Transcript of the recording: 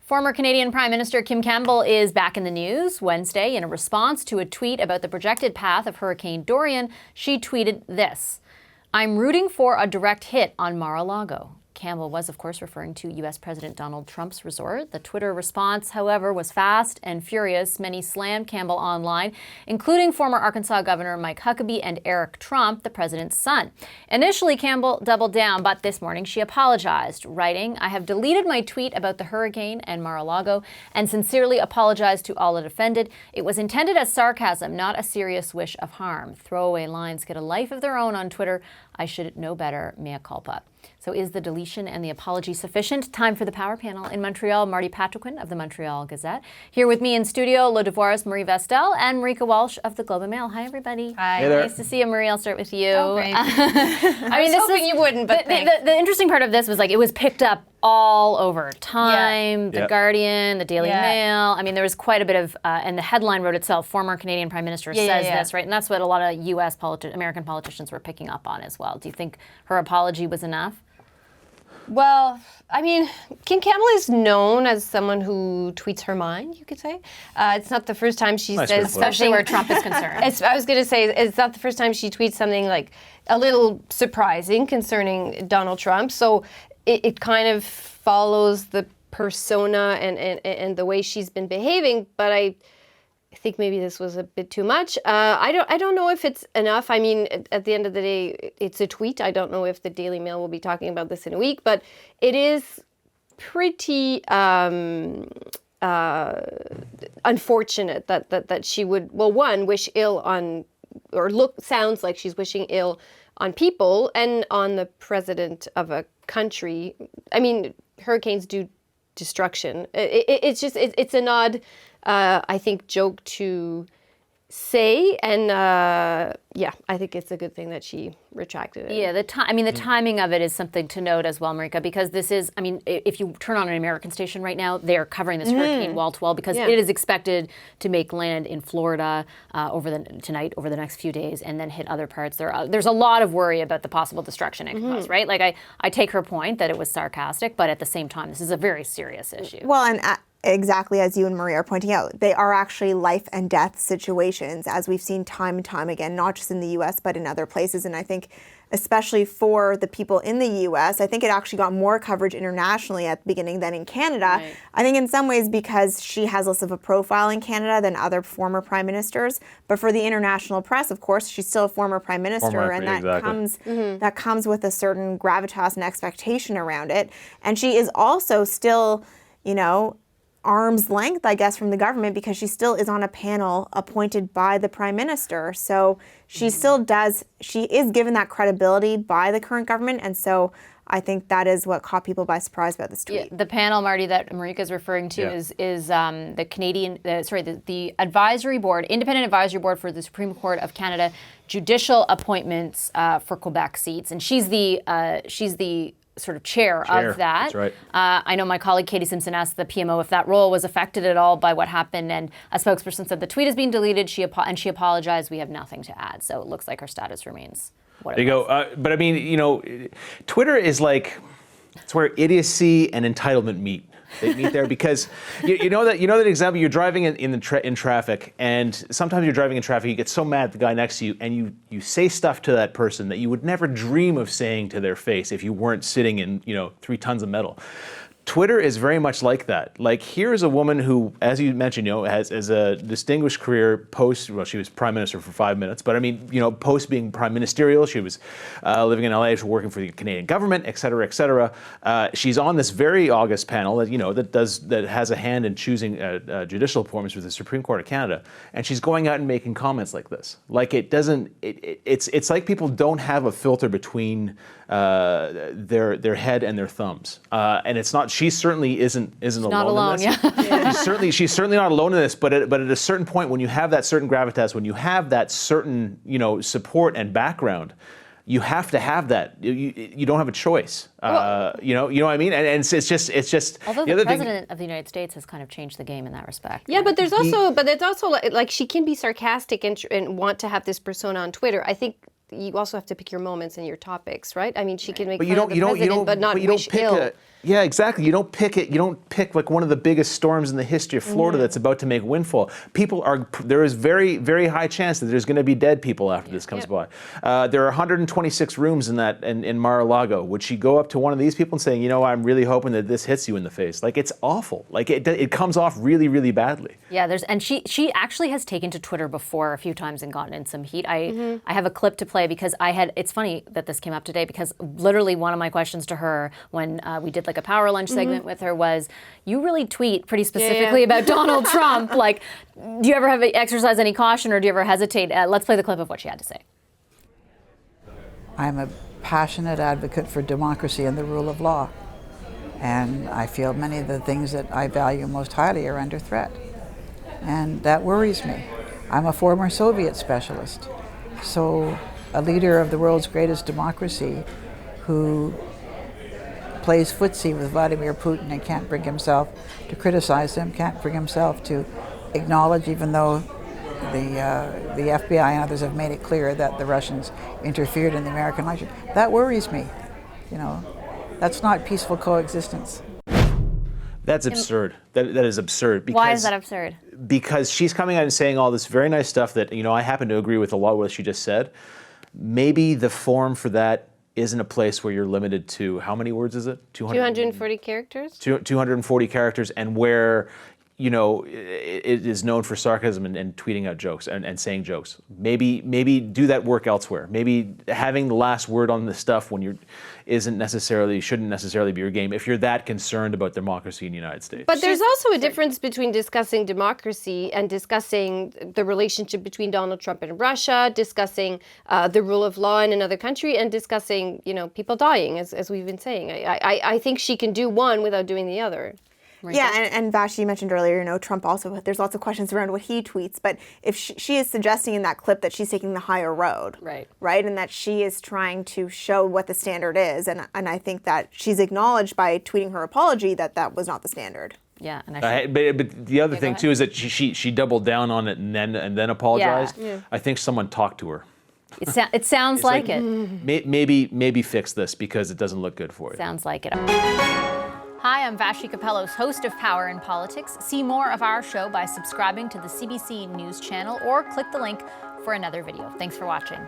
Former Canadian Prime Minister Kim Campbell is back in the news Wednesday in a response to a tweet about the projected path of Hurricane Dorian. She tweeted this: "I'm rooting for a direct hit on Mar-a-Lago." Campbell was, of course, referring to U.S. President Donald Trump's resort. The Twitter response, however, was fast and furious. Many slammed Campbell online, including former Arkansas Governor Mike Huckabee and Eric Trump, the president's son. Initially, Campbell doubled down, but this morning she apologized, writing, "I have deleted my tweet about the hurricane and Mar-a-Lago and sincerely apologized to all it offended. It was intended as sarcasm, not a serious wish of harm. Throwaway lines get a life of their own on Twitter. I should know better. Mea culpa." So is the deletion and the apology sufficient? Time for the Power Panel. In Montreal, Marty Patriquin of the Montreal Gazette. Here with me in studio, Le Devoir's Marie Vestel and Marika Walsh of the Globe and Mail. Hi, everybody. Hi. Hey there. Nice to see you, Marie. I'll start with you. Oh, great. I was hoping you wouldn't, but the interesting part of this was it was picked up all over. Time, The Guardian, the Daily Mail. I mean, there was quite a bit of, and the headline wrote itself, former Canadian Prime Minister says this, right? And that's what a lot of U.S. American politicians were picking up on as well. Do you think her apology was enough? Well, I mean, Kim Campbell is known as someone who tweets her mind, you could say. It's not the first time she says, especially where Trump is concerned. I was going to say, it's not the first time she tweets something like a little surprising concerning Donald Trump. So it kind of follows the persona and the way she's been behaving. But I think maybe this was a bit too much. I don't know if it's enough. I mean, at the end of the day, it's a tweet. I don't know if the Daily Mail will be talking about this in a week, but it is pretty unfortunate that she would, well, one, wish ill on, or sounds like she's wishing ill on people and on the president of a country. I mean, hurricanes do destruction. It's an odd, I think, joke to say, and I think it's a good thing that she retracted it. Yeah, the timing of it is something to note as well, Marika, because this is, I mean, if you turn on an American station right now, they're covering this hurricane wall to wall because it is expected to make land in Florida over the next few days, and then hit other parts. There's a lot of worry about the possible destruction it can cause, right? Like I take her point that it was sarcastic, but at the same time, this is a very serious issue. Well, and exactly as you and Marie are pointing out, they are actually life and death situations, as we've seen time and time again, not just in the U.S., but in other places. And I think especially for the people in the U.S., I think it actually got more coverage internationally at the beginning than in Canada. Right. I think in some ways because she has less of a profile in Canada than other former prime ministers. But for the international press, of course, she's still a former prime minister, and that comes with a certain gravitas and expectation around it. And she is also still, arm's length, I guess, from the government because she still is on a panel appointed by the prime minister. So she is given that credibility by the current government. And so I think that is what caught people by surprise about this tweet. Yeah, the panel, Marty, that Marika is referring to is the advisory board, independent advisory board for the Supreme Court of Canada, judicial appointments for Quebec seats. And she's the sort of chair of that. That's right. I know my colleague Katie Simpson asked the PMO if that role was affected at all by what happened, and a spokesperson said the tweet is being deleted. She apologized. We have nothing to add. So it looks like her status remains what it was. There you go. But I mean, Twitter is it's where idiocy and entitlement meet. They meet there because you know that example. You're driving in traffic, and sometimes you're driving in traffic. You get so mad at the guy next to you, and you say stuff to that person that you would never dream of saying to their face if you weren't sitting in 3 tons of metal. Twitter is very much like that. Like, here's a woman who, as you mentioned, has a distinguished career post. Well, she was prime minister for 5 minutes, but I mean, post being prime ministerial, she was living in LA, she was working for the Canadian government, et cetera, et cetera. She's on this very august panel that has a hand in choosing judicial appointments with the Supreme Court of Canada, and she's going out and making comments like this. Like, it's like people don't have a filter between their head and their thumbs, and it's not. She certainly isn't alone in this. Yeah. She's certainly not alone in this. But at a certain point, when you have that certain gravitas, when you have that certain support and background, you have to have that. You don't have a choice. You know what I mean? And it's just. Although the president of the United States has kind of changed the game in that respect. Yeah, but there's also like she can be sarcastic and want to have this persona on Twitter. I think you also have to pick your moments and your topics, right? I mean, she can make But fun of the president, but not wish ill. Yeah, exactly. You don't pick it. You don't pick like one of the biggest storms in the history of Florida that's about to make windfall. There is very, very high chance that there's going to be dead people after this comes by. There are 126 rooms in Mar-a-Lago. Would she go up to one of these people and saying, you know, I'm really hoping that this hits you in the face? Like, it's awful. Like, it comes off really, really badly. Yeah, and she actually has taken to Twitter before a few times and gotten in some heat. I have a clip to play because it's funny that this came up today because literally one of my questions to her when we did like a power lunch segment with her was, you really tweet pretty specifically about Donald Trump. Like, do you ever exercise any caution or do you ever hesitate? Let's play the clip of what she had to say. I'm a passionate advocate for democracy and the rule of law. And I feel many of the things that I value most highly are under threat. And that worries me. I'm a former Soviet specialist. So a leader of the world's greatest democracy who plays footsie with Vladimir Putin and can't bring himself to criticize him, can't bring himself to acknowledge, even though the FBI and others have made it clear that the Russians interfered in the American election. That worries me. You know, that's not peaceful coexistence. That's absurd. That is absurd. Because, why is that absurd? Because she's coming out and saying all this very nice stuff that, you know, I happen to agree with a lot of what she just said. Maybe the forum for that isn't a place where you're limited to, how many words is it? 240 characters? 240 characters, and where, you know, it is known for sarcasm and tweeting out jokes and saying jokes. Maybe do that work elsewhere. Maybe having the last word on this stuff when shouldn't necessarily be your game if you're that concerned about democracy in the United States. But there's also a difference between discussing democracy and discussing the relationship between Donald Trump and Russia, discussing the rule of law in another country, and discussing, you know, people dying, as we've been saying. I think she can do one without doing the other. Right. Yeah, and Vash, you mentioned earlier, you know, Trump also, there's lots of questions around what he tweets, but if she is suggesting in that clip that she's taking the higher road, right, and that she is trying to show what the standard is, and I think that she's acknowledged by tweeting her apology that was not the standard. Yeah, and but the other thing too is that she doubled down on it and then apologized. Yeah. I think someone talked to her. It sounds like it. Maybe fix this because it doesn't look good for you. Sounds like it. Hi, I'm Vashi Capellos, host of Power in Politics. See more of our show by subscribing to the CBC News channel or click the link for another video. Thanks for watching.